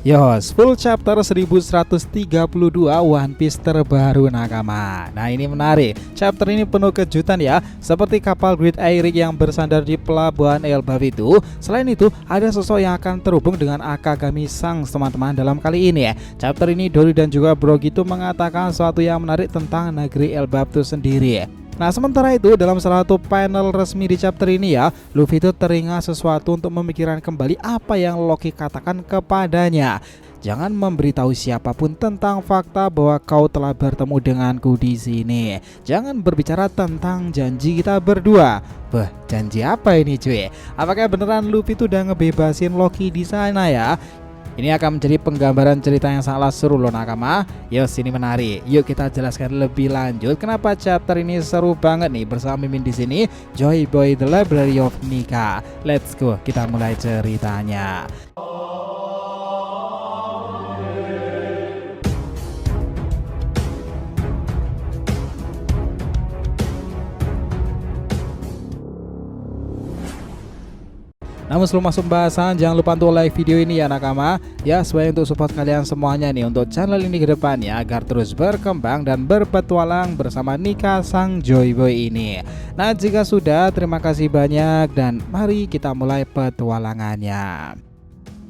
Yos, full chapter 1132 One Piece terbaru nakama. Nah ini menarik, chapter ini penuh kejutan ya. Seperti kapal Great Eyrick yang bersandar di pelabuhan Elbaf itu. Selain itu ada sosok yang akan terhubung dengan Akagami Sang teman-teman dalam kali ini ya. Chapter ini Dory dan juga Brogy itu mengatakan sesuatu yang menarik tentang negeri Elbaf itu sendiri. Nah sementara itu dalam salah satu panel resmi di chapter ini ya, Luffy itu teringat sesuatu untuk memikirkan kembali apa yang Loki katakan kepadanya. Jangan memberitahu siapapun tentang fakta bahwa kau telah bertemu denganku di sini. Jangan berbicara tentang janji kita berdua. Wah, janji apa ini cuy? Apakah beneran Luffy itu udah ngebebasin Loki di sana ya? Ini akan menjadi penggambaran cerita yang sangat seru loh nakama. Yos, ini menarik. Yuk kita jelaskan lebih lanjut kenapa chapter ini seru banget nih bersama Mimin di sini. Joy Boy The Library of Nika. Let's go, kita mulai ceritanya. Namun sebelum masuk pembahasan, jangan lupa untuk like video ini ya nakama. Ya, sebagai untuk support kalian semuanya nih untuk channel ini ke depannya agar terus berkembang dan berpetualang bersama Nika Sang Joy Boy ini. Nah, jika sudah, terima kasih banyak dan mari kita mulai petualangannya.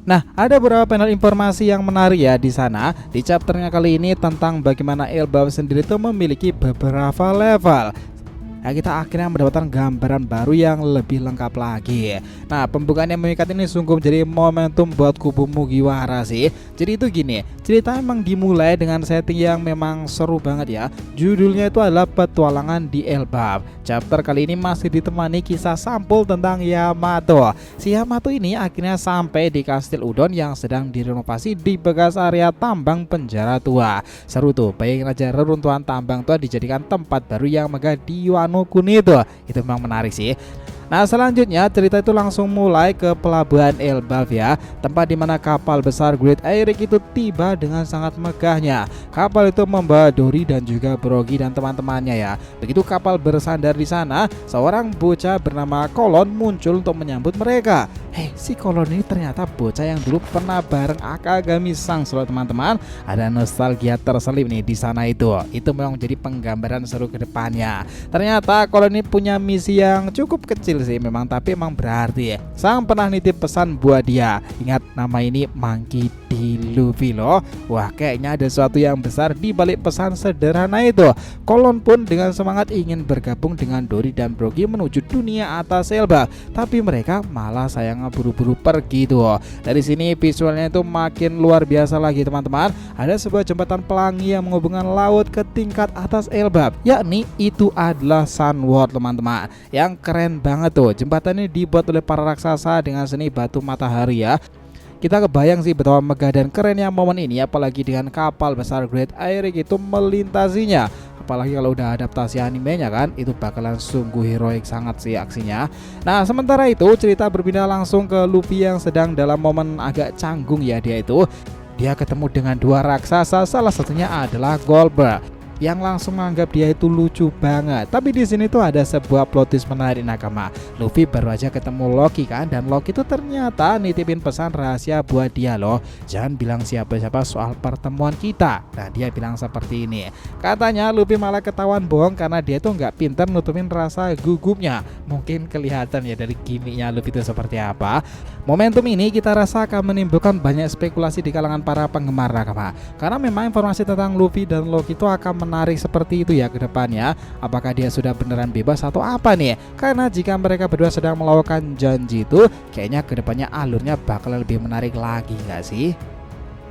Nah, ada beberapa panel informasi yang menarik ya di sana. Di chapternya kali ini tentang bagaimana Elbaf sendiri itu memiliki beberapa level. Nah, kita akhirnya mendapatkan gambaran baru yang lebih lengkap lagi. Nah, pembukaan yang mengikat ini sungguh menjadi momentum buat kubu Mugiwara sih. Jadi itu gini, cerita emang dimulai dengan setting yang memang seru banget ya. Judulnya itu adalah Petualangan di Elbaf. Chapter kali ini masih ditemani kisah sampul tentang Yamato. Si Yamato ini akhirnya sampai di Kastil Udon yang sedang direnovasi di bekas area tambang penjara tua. Seru tuh, bayangin aja reruntuhan tambang tua dijadikan tempat baru yang megah di Wano Kuni itu memang menarik sih. Nah selanjutnya cerita itu langsung mulai ke pelabuhan Elbaf ya, tempat dimana kapal besar Great Eyrick itu tiba dengan sangat megahnya. Kapal itu membawa Dory dan juga Brogy dan teman-temannya ya. Begitu kapal bersandar di sana, seorang bocah bernama Kolon muncul untuk menyambut mereka. Si Kolon ini ternyata bocah yang dulu pernah bareng Akagami Sang loh teman-teman. Ada nostalgia terselip nih di sana itu. Itu memang menjadi penggambaran seru ke depannya. Ternyata Kolon ini punya misi yang cukup kecil sih memang, tapi emang berarti ya. Sang pernah nitip pesan buat dia. Ingat nama ini Monkey D. Luffy loh. Wah, kayaknya ada sesuatu yang besar di balik pesan sederhana itu. Kolon pun dengan semangat ingin bergabung dengan Dory dan Brogy menuju dunia atas Elbaf, tapi mereka malah sayang buru-buru pergi tuh. Dari sini visualnya itu makin luar biasa lagi teman-teman. Ada sebuah jembatan pelangi yang menghubungkan laut ke tingkat atas Elbaf, yakni itu adalah Sunward teman-teman. Yang keren banget tuh, jembatan ini dibuat oleh para raksasa dengan seni batu matahari ya. Kita kebayang sih betapa megah dan kerennya momen ini, apalagi dengan kapal besar Great Eyrick itu melintasinya. Apalagi kalau udah adaptasi animenya kan, itu bakalan sungguh heroik sangat sih aksinya. Nah sementara itu cerita berpindah langsung ke Luffy yang sedang dalam momen agak canggung ya. Dia ketemu dengan dua raksasa, salah satunya adalah Goldberg yang langsung menganggap dia itu lucu banget. Tapi di sini tuh ada sebuah plot twist menarik nakama. Luffy baru aja ketemu Loki kan, dan Loki itu ternyata nitipin pesan rahasia buat dia loh. Jangan bilang siapa-siapa soal pertemuan kita. Nah dia bilang seperti ini. Katanya Luffy malah ketahuan bohong karena dia tuh nggak pintar nutupin rasa gugupnya. Mungkin kelihatan ya dari gimmicknya Luffy itu seperti apa. Momentum ini kita rasa akan menimbulkan banyak spekulasi di kalangan para penggemar nakama. Karena memang informasi tentang Luffy dan Loki itu akan menarik seperti itu ya ke depannya. Apakah dia sudah beneran bebas atau apa nih? Karena jika mereka berdua sedang melakukan janji itu, kayaknya ke depannya alurnya bakal lebih menarik lagi nggak sih?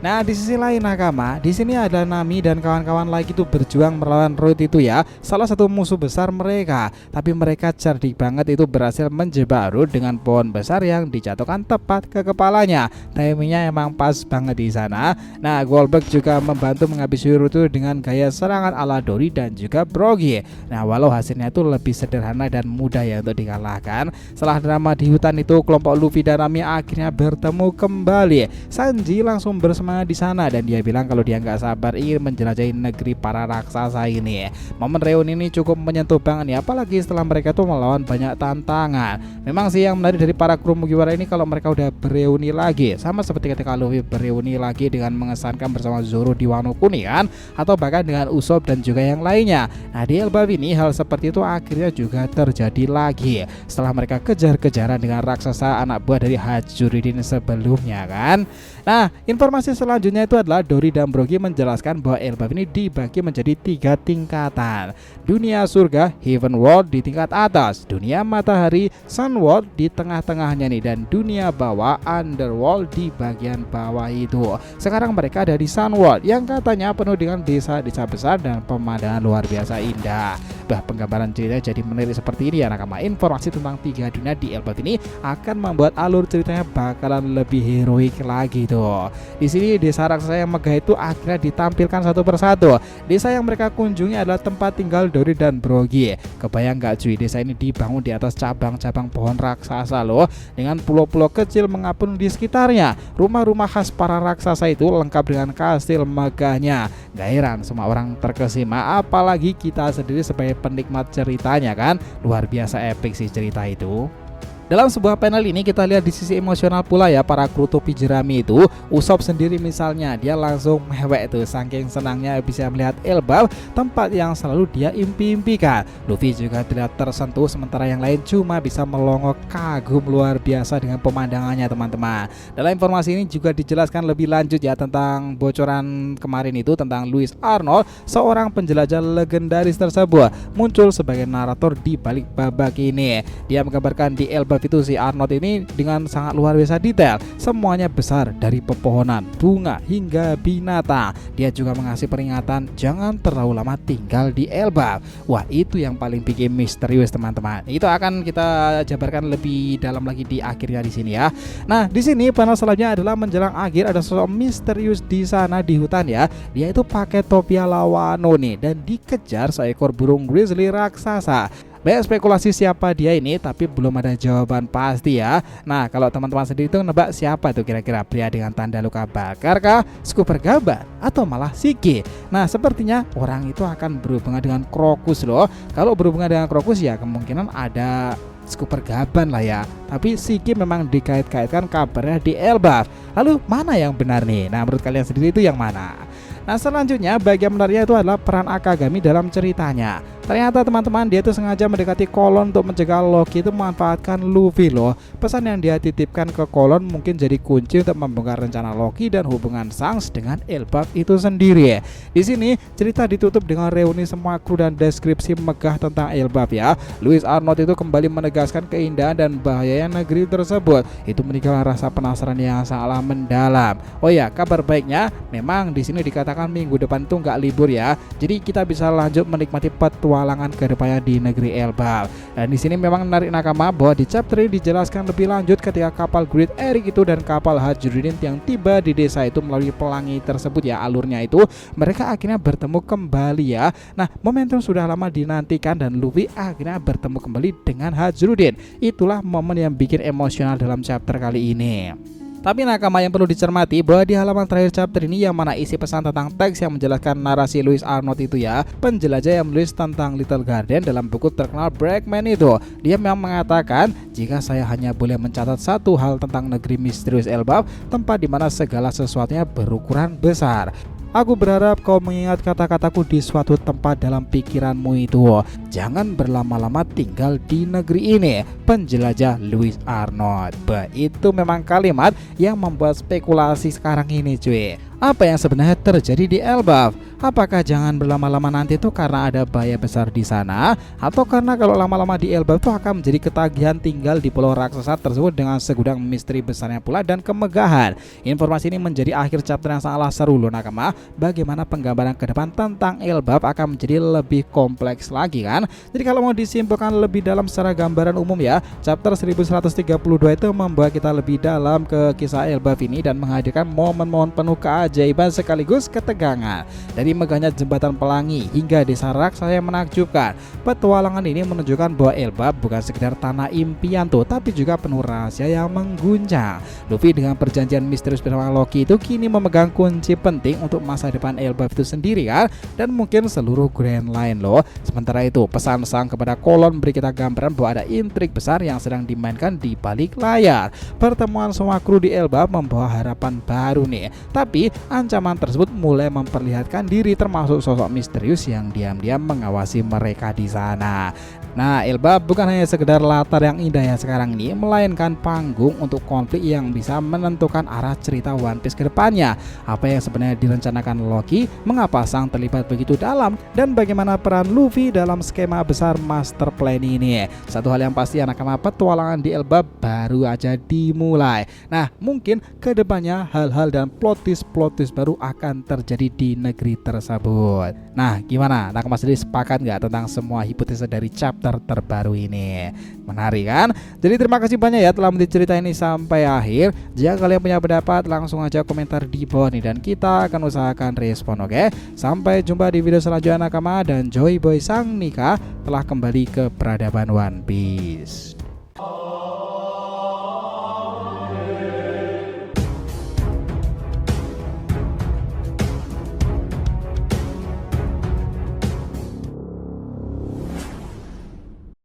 Nah di sisi lain nakama, di sini ada Nami dan kawan-kawan lagi itu berjuang melawan Road itu ya, salah satu musuh besar mereka. Tapi mereka cerdik banget itu berhasil menjebak Road dengan pohon besar yang dijatuhkan tepat ke kepalanya. Timingnya emang pas banget di sana. Nah Goldberg juga membantu menghabisi Road itu dengan gaya serangan ala Dory dan juga Brogy. Nah walau hasilnya itu lebih sederhana dan mudah ya untuk dikalahkan. Setelah drama di hutan itu, kelompok Luffy dan Nami akhirnya bertemu kembali. Sanji langsung bersemangat lama di sana dan dia bilang kalau dia nggak sabar ingin menjelajahi negeri para raksasa ini. Momen reuni ini cukup menyentuh banget nih, apalagi setelah mereka tuh melawan banyak tantangan. Memang sih yang menarik dari para kru Mugiwara ini kalau mereka udah bereuni lagi, sama seperti ketika Luffy bereuni lagi dengan mengesankan bersama Zoro di Wano Kuni kan, atau bahkan dengan Usopp dan juga yang lainnya. Nah di Elbaf ini hal seperti itu akhirnya juga terjadi lagi setelah mereka kejar-kejaran dengan raksasa anak buah dari Hajuruddin sebelumnya kan. Nah informasi selanjutnya itu adalah Dori dan Brogy menjelaskan bahwa Elbaf ini dibagi menjadi 3 tingkatan. Dunia surga Heaven World di tingkat atas, dunia matahari Sun World di tengah-tengahnya nih, dan dunia bawah Underworld di bagian bawah itu. Sekarang mereka ada di Sun World yang katanya penuh dengan desa-desa besar dan pemandangan luar biasa indah. Bah, penggambaran ceritanya jadi menarik seperti ini ya nakama. Informasi tentang 3 dunia di Elbaf ini akan membuat alur ceritanya bakalan lebih heroik lagi tuh. Di sini desa raksasa yang megah itu akhirnya ditampilkan satu persatu. Desa yang mereka kunjungi adalah tempat tinggal Dori dan Brogy. Kebayang gak cuy, desa ini dibangun di atas cabang-cabang pohon raksasa loh, dengan pulau-pulau kecil mengapung di sekitarnya. Rumah-rumah khas para raksasa itu lengkap dengan kastil megahnya. Gak heran semua orang terkesima, apalagi kita sendiri sebagai penikmat ceritanya kan. Luar biasa epic sih cerita itu. Dalam sebuah panel ini kita lihat di sisi emosional pula ya para kru topi jerami itu. Usopp sendiri misalnya dia langsung mewek tuh saking senangnya bisa melihat Elbaf, tempat yang selalu dia impi-impikan. Luffy juga terlihat tersentuh sementara yang lain cuma bisa melongo kagum luar biasa dengan pemandangannya teman-teman. Dalam informasi ini juga dijelaskan lebih lanjut ya tentang bocoran kemarin itu tentang Louis Arnold, seorang penjelajah legendaris tersebut muncul sebagai narator di balik babak ini. Dia menggambarkan di Elbaf itu si Arnold ini dengan sangat luar biasa detail, semuanya besar dari pepohonan, bunga hingga binatang. Dia juga mengasih peringatan jangan terlalu lama tinggal di Elbaf. Wah itu yang paling bikin misterius teman-teman. Itu akan kita jabarkan lebih dalam lagi di akhirnya di sini ya. Nah di sini panel selanjutnya adalah menjelang akhir, ada sosok misterius di sana di hutan ya. Dia itu pakai topi ala Wano nih dan dikejar seekor burung grizzly raksasa. Banyak spekulasi siapa dia ini tapi belum ada jawaban pasti ya. Nah kalau teman-teman sendiri itu nebak siapa tuh kira-kira, pria dengan tanda luka bakar kah, Scooper Gaban, atau malah Shiki? Nah sepertinya orang itu akan berhubungan dengan Crocus loh. Kalau berhubungan dengan Crocus ya kemungkinan ada Scooper Gaban lah ya. Tapi Shiki memang dikait-kaitkan kabarnya di Elbaf. Lalu mana yang benar nih? Nah menurut kalian sendiri itu yang mana? Nah selanjutnya bagian menariknya itu adalah peran Akagami dalam ceritanya. Ternyata teman-teman dia itu sengaja mendekati Kolon untuk mencegah Loki itu memanfaatkan Luffy loh. Pesan yang dia titipkan ke Kolon mungkin jadi kunci untuk membongkar rencana Loki dan hubungan Shanks dengan Elbaf itu sendiri. Di sini cerita ditutup dengan reuni semua kru dan deskripsi megah tentang Elbaf ya. Louis Arnold itu kembali menegaskan keindahan dan bahayanya negeri tersebut. Itu meninggalkan rasa penasaran yang sangatlah mendalam. Oh ya kabar baiknya memang di sini dikatakan minggu depan itu nggak libur ya. Jadi kita bisa lanjut menikmati petualangan ke depannya di negeri Elbaf. Dan di sini memang menarik nakama bahwa di chapter ini dijelaskan lebih lanjut ketika kapal Great Eric itu dan kapal Hajuruddin yang tiba di desa itu melalui pelangi tersebut ya, alurnya itu mereka akhirnya bertemu kembali ya. Nah momentum sudah lama dinantikan dan Luffy akhirnya bertemu kembali dengan Hajuruddin. Itulah momen yang bikin emosional dalam chapter kali ini. Tapi nakama yang perlu dicermati bahwa di halaman terakhir chapter ini yang mana isi pesan tentang teks yang menjelaskan narasi Louis Arnold itu ya, penjelajah yang menulis tentang Little Garden dalam buku terkenal Breakman itu, dia memang mengatakan jika saya hanya boleh mencatat satu hal tentang negeri misterius Elbaf, tempat di mana segala sesuatunya berukuran besar. Aku berharap kau mengingat kata-kataku di suatu tempat dalam pikiranmu itu. Jangan berlama-lama tinggal di negeri ini. Penjelajah Louis Arnold. Itu memang kalimat yang membuat spekulasi sekarang ini cuy. Apa yang sebenarnya terjadi di Elbaf? Apakah jangan berlama-lama nanti itu karena ada bahaya besar di sana, atau karena kalau lama-lama di Elbaf itu akan menjadi ketagihan tinggal di pulau raksasa tersebut dengan segudang misteri besarnya pula dan kemegahan. Informasi ini menjadi akhir chapter yang sangatlah seru loh nakama. Bagaimana penggambaran ke depan tentang Elbaf akan menjadi lebih kompleks lagi kan. Jadi kalau mau disimpulkan lebih dalam secara gambaran umum ya, chapter 1132 itu membawa kita lebih dalam ke kisah Elbaf ini dan menghadirkan momen-momen penuh keajaiban sekaligus ketegangan. Dari di megahnya jembatan pelangi hingga desa raksasa yang menakjubkan. Petualangan ini menunjukkan bahwa Elbap bukan sekedar tanah impian tuh, tapi juga penuh rahasia yang mengguncang. Luffy dengan perjanjian misterius bersama Loki itu kini memegang kunci penting untuk masa depan Elbap itu sendiri kan, dan mungkin seluruh Grand Line loh. Sementara itu pesan sang kepada Kolon beri kita gambaran bahwa ada intrik besar yang sedang dimainkan di balik layar. Pertemuan semua kru di Elbap membawa harapan baru nih, tapi ancaman tersebut mulai memperlihatkan diri, termasuk sosok misterius yang diam-diam mengawasi mereka di sana. Nah, Elbap bukan hanya sekedar latar yang indah ya sekarang ini, melainkan panggung untuk konflik yang bisa menentukan arah cerita One Piece ke depannya. Apa yang sebenarnya direncanakan Loki, mengapa sang terlibat begitu dalam, dan bagaimana peran Luffy dalam skema besar master plan ini. Satu hal yang pasti, nakama, petualangan di Elbap baru aja dimulai. Nah, mungkin kedepannya hal-hal dan plot twist baru akan terjadi di negeri tersebut. Nah, gimana? Nakama sendiri sepakat nggak tentang semua hipotesa dari chapter terbaru ini? Menarik kan? Jadi terima kasih banyak ya telah menonton cerita ini sampai akhir. Jika kalian punya pendapat, langsung aja komentar di bawah nih, dan kita akan usahakan respon, oke? Sampai jumpa di video selanjutnya nakama, dan Joy Boy Sang Nika telah kembali ke peradaban One Piece.